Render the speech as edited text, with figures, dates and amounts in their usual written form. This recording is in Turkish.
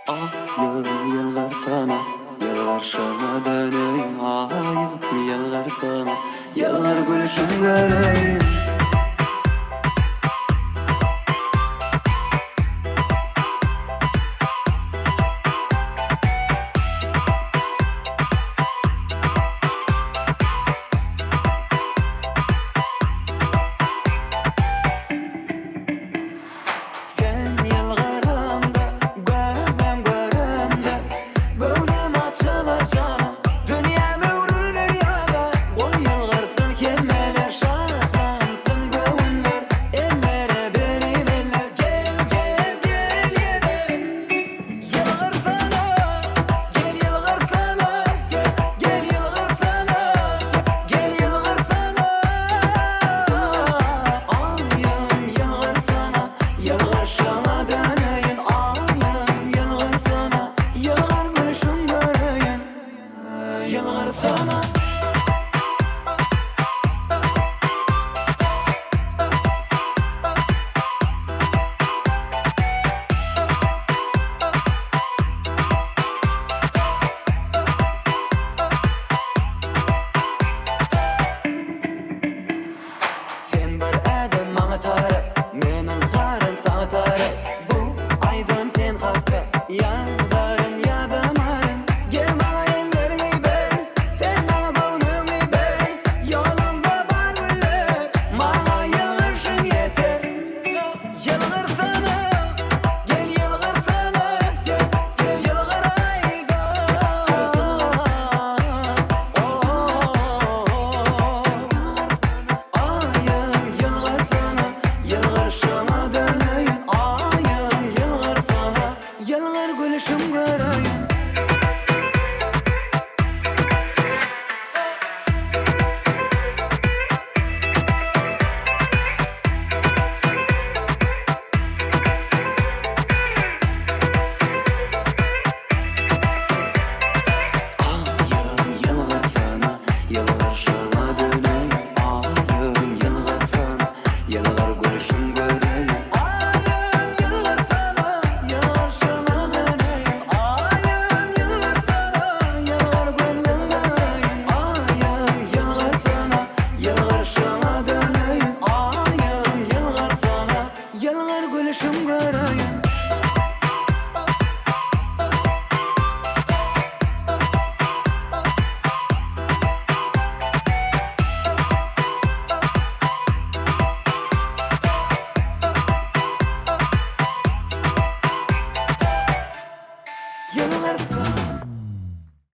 Ayım yıllar sana, yıllar şana döneyim. Ayım yıllar sana, yıllar gülüşün göreyim. Sen yıllarımda, gözüm görümde, gönlüm açılacağım. Dünyam öğrenir yada, o yılgarsın kelmeler, şahlansın gönüller. Ellere benim eller, gel gel gel yedim. Yılgar sana, gel yılgar sana, gel yılgar sana, gel yılgar sana. Ayım yılgar sana, yılgar şana döneyim. Ayım yılgar sana, yılgar gülüşün göreyim. Yılgar sana. Sen bir adım bana taraf, men ılgarın sana taraf. Bu aydın sen hakka, yağdarın yabamarın. Gel bana ellerini ver, sen bana gönlünü ver. Yolunda var güller, bana yığışın yeter. Yılgar sana, gel yılgar sana, gel yılgar ayga. Ayım yılgar sana, yılgar şana döneyim. Ayım yılgar sana, yılgar gülüşüm göreyim. Ayım yılgar sana, yılgar şana döneyim. Ayım yılgar sana, yılgar gülüşüm göreyim. Ayım yılgar sana, yılgar şana döneyim. Ayım yılgar sana, yılgar gönlüm göreyim. Ayım yılgar sana, yılgar şana döneyim. Ayım yılgar sana, yılgar gülüşüm göreyim. Yıllar sana.